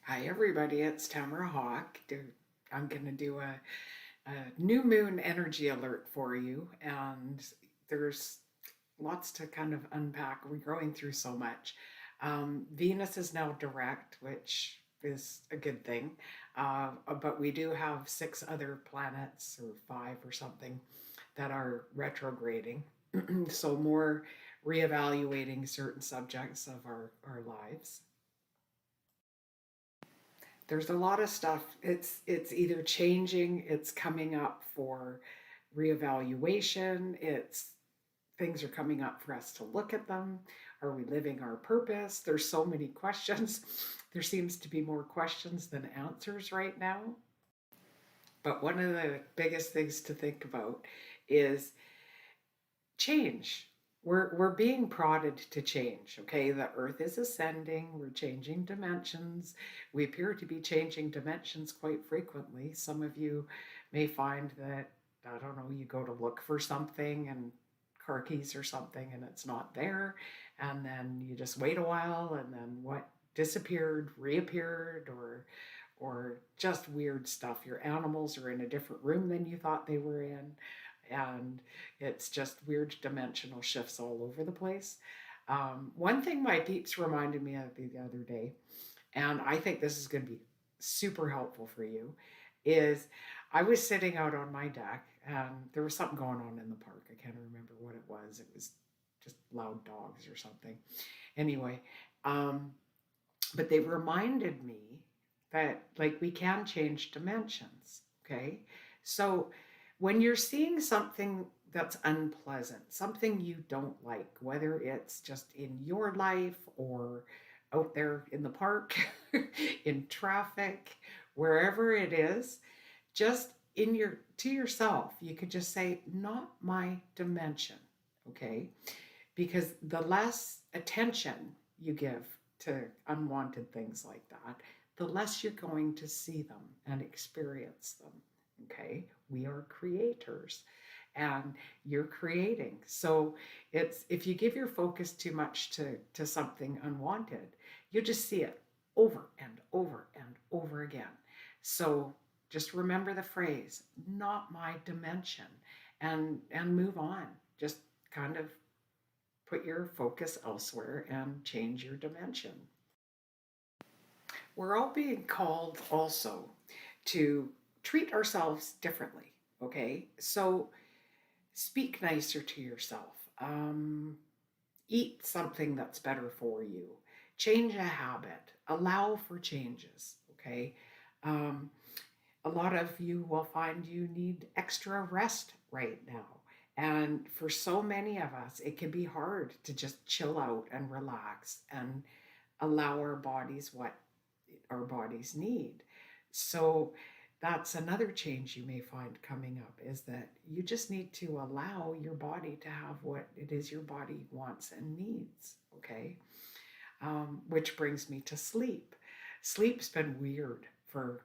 Hi, everybody. It's Tamara Hawk. I'm going to do a new moon energy alert for you. And there's lots to kind of unpack. We're going through so much. Venus is now direct, which is a good thing. But we do have six other planets, or five or something, that are retrograding. So, more reevaluating certain subjects of our lives. There's a lot of stuff. It's either changing, it's coming up for reevaluation, it's things are coming up for us to look at them. Are we living our purpose? There's so many questions. There seems to be more questions than answers right now. But one of the biggest things to think about is change. We're being prodded to change. Okay, the earth is ascending, we're changing dimensions. We appear to be changing dimensions quite frequently. Some of you may find that, I don't know, you go to look for something and car keys or something and it's not there, and then you just wait a while, and then what disappeared reappeared, or just weird stuff. Your animals are in a different room than you thought they were in, and it's just weird dimensional shifts all over the place. One thing my peeps reminded me of the other day, and I think this is going to be super helpful for you, is I was sitting out on my deck and there was something going on in the park. I can't remember what it was. It was just loud dogs or something. Anyway, um, but they reminded me that, like, we can change dimensions. Okay, so when you're seeing something that's unpleasant, something you don't like, whether it's just in your life or out there in the park, in traffic, wherever it is, just in your to yourself, you could just say, not my dimension. Okay, because the less attention you give to unwanted things like that, the less you're going to see them and experience them. Okay, we are creators and you're creating. So it's, if you give your focus too much to something unwanted, you just see it over and over and over again. So just remember the phrase, not my dimension, and move on. Just kind of put your focus elsewhere and change your dimension. We're all being called also to treat ourselves differently. Okay, so speak nicer to yourself. Eat something that's better for you. Change a habit. Allow for changes. Okay, um, a lot of you will find you need extra rest right now. And for so many of us, it can be hard to just chill out and relax and allow our bodies what our bodies need. So that's another change you may find coming up, is that you just need to allow your body to have what it is your body wants and needs. Okay. Which brings me to sleep. Sleep's been weird for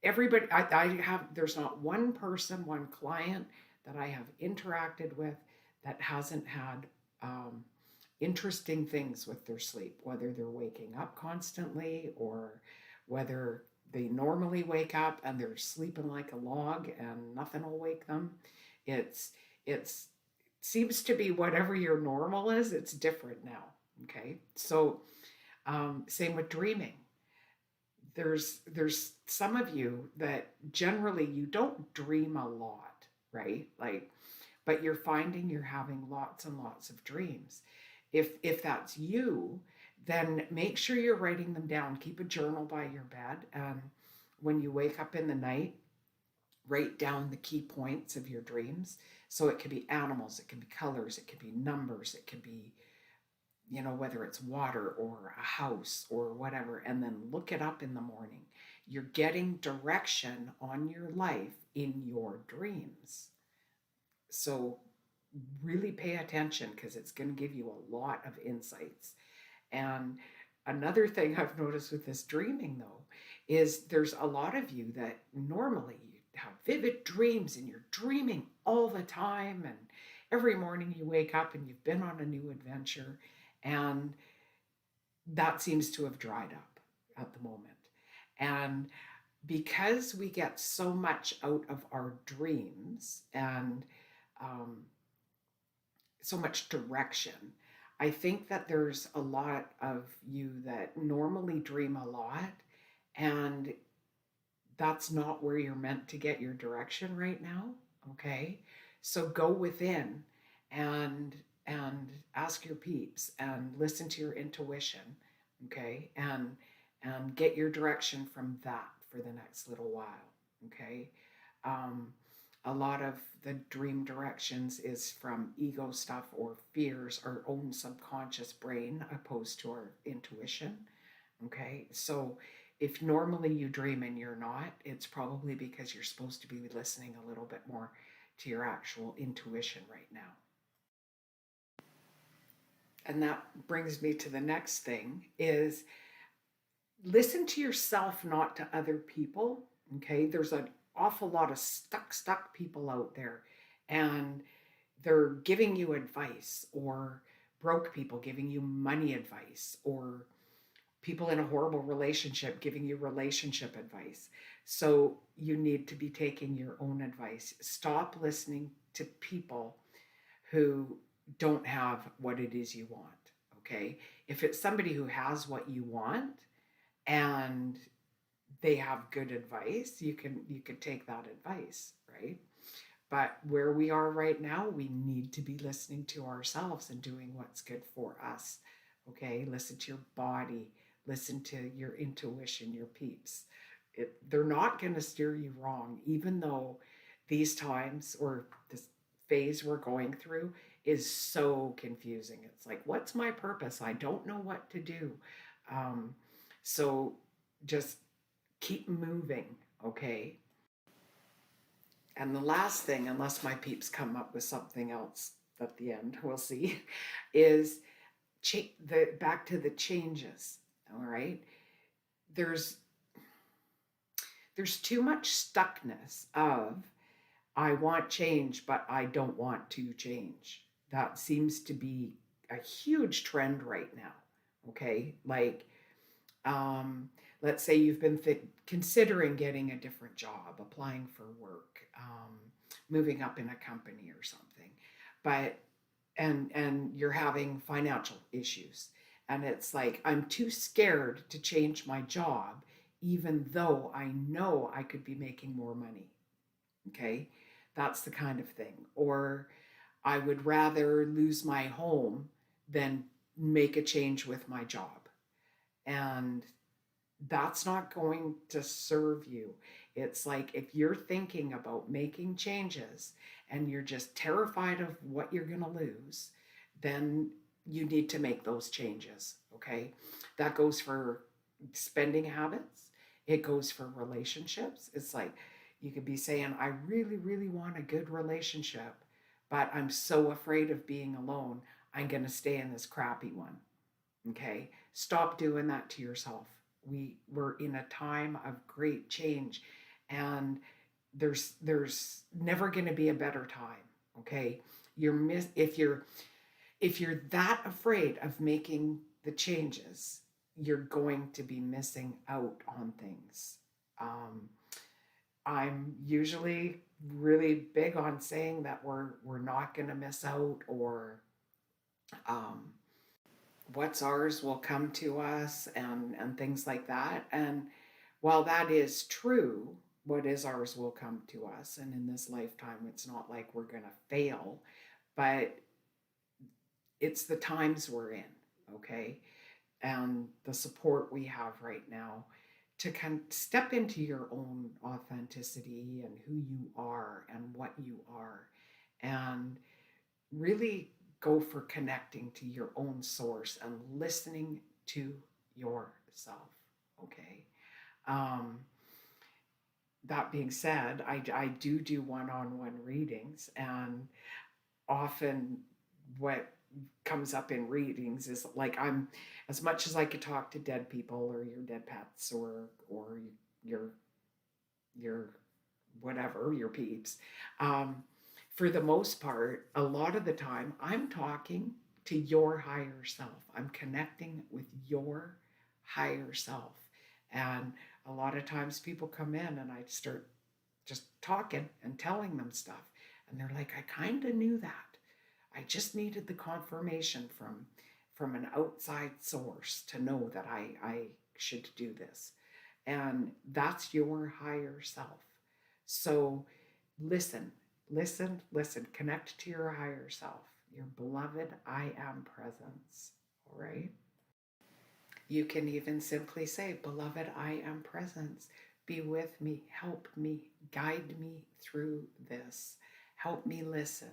everybody. I have, there's not one person, one client that I have interacted with that hasn't had interesting things with their sleep, whether they're waking up constantly or whether they normally wake up and they're sleeping like a log and nothing will wake them. It's seems to be whatever your normal is, it's different now. Okay, so same with dreaming. There's some of you that generally you don't dream a lot, right? Like, but you're finding you're having lots and lots of dreams. If that's you, then make sure you're writing them down. Keep a journal by your bed. When you wake up in the night, write down the key points of your dreams. So it could be animals, it can be colors, it could be numbers, it could be, whether it's water or a house or whatever, and then look it up in the morning. You're getting direction on your life in your dreams. So really pay attention, because it's going to give you a lot of insights. And another thing I've noticed with this dreaming, though, is there's a lot of you that normally you have vivid dreams and you're dreaming all the time. And every morning you wake up and you've been on a new adventure. And that seems to have dried up at the moment. And because we get so much out of our dreams and um, so much direction, I think that there's a lot of you that normally dream a lot, and that's not where you're meant to get your direction right now. Okay, so go within and ask your peeps and listen to your intuition. Okay, and get your direction from that for the next little while. Okay, um, a lot of the dream directions is from ego stuff or fears, our own subconscious brain, opposed to our intuition. Okay, so if normally you dream and you're not, it's probably because you're supposed to be listening a little bit more to your actual intuition right now. And that brings me to the next thing is listen to yourself, not to other people. Okay, there's an awful lot of stuck people out there, and they're giving you advice, or broke people giving you money advice, or people in a horrible relationship giving you relationship advice. So you need to be taking your own advice. Stop listening to people who don't have what it is you want. Okay, if it's somebody who has what you want and they have good advice, you can take that advice, right? But where we are right now, we need to be listening to ourselves and doing what's good for us. Okay, listen to your body, listen to your intuition, your peeps. They're not going to steer you wrong, even though these times or this phase we're going through is so confusing. It's like, what's my purpose? I don't know what to do. Um, so just keep moving, okay? And the last thing, unless my peeps come up with something else at the end, we'll see, is back to the changes. All right, there's too much stuckness of I want change, but I don't want to change. That seems to be a huge trend right now. Okay, like um, let's say you've been considering getting a different job, applying for work, moving up in a company or something, but and you're having financial issues, and it's like I'm too scared to change my job, even though I know I could be making more money. Okay, that's the kind of thing. Or I would rather lose my home than make a change with my job, and that's not going to serve you. It's like if you're thinking about making changes and you're just terrified of what you're going to lose, then you need to make those changes. Okay. That goes for spending habits, it goes for relationships. It's like you could be saying, I really, really want a good relationship, but I'm so afraid of being alone. I'm going to stay in this crappy one. Okay, stop doing that to yourself. We're in a time of great change, and there's never going to be a better time. Okay, if you're that afraid of making the changes, you're going to be missing out on things. um, I'm usually really big on saying that we're not going to miss out, or um, what's ours will come to us, and things like that. And while that is true, what is ours will come to us, and in this lifetime it's not like we're going to fail, but it's the times we're in. Okay, and the support we have right now to kind of step into your own authenticity and who you are and what you are, and really go for connecting to your own source and listening to yourself. Okay. Um, that being said, I do one-on-one readings, and often what comes up in readings is like I'm, as much as I could talk to dead people or your dead pets, or your your whatever, your peeps. For the most part, a lot of the time, I'm talking to your higher self. I'm connecting with your higher self. And a lot of times people come in and I start just talking and telling them stuff. And they're like, I kind of knew that. I just needed the confirmation from an outside source to know that I should do this. And that's your higher self. So listen, listen, connect to your higher self, your beloved I am presence. All right. You can even simply say, beloved I am presence. Be with me, help me, guide me through this, help me listen,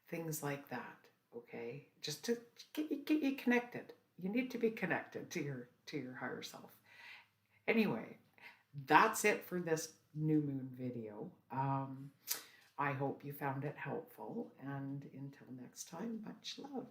things like that. Okay. Just to get you connected. You need to be connected to your higher self. Anyway, that's it for this new moon video. I hope you found it helpful, and until next time, much love.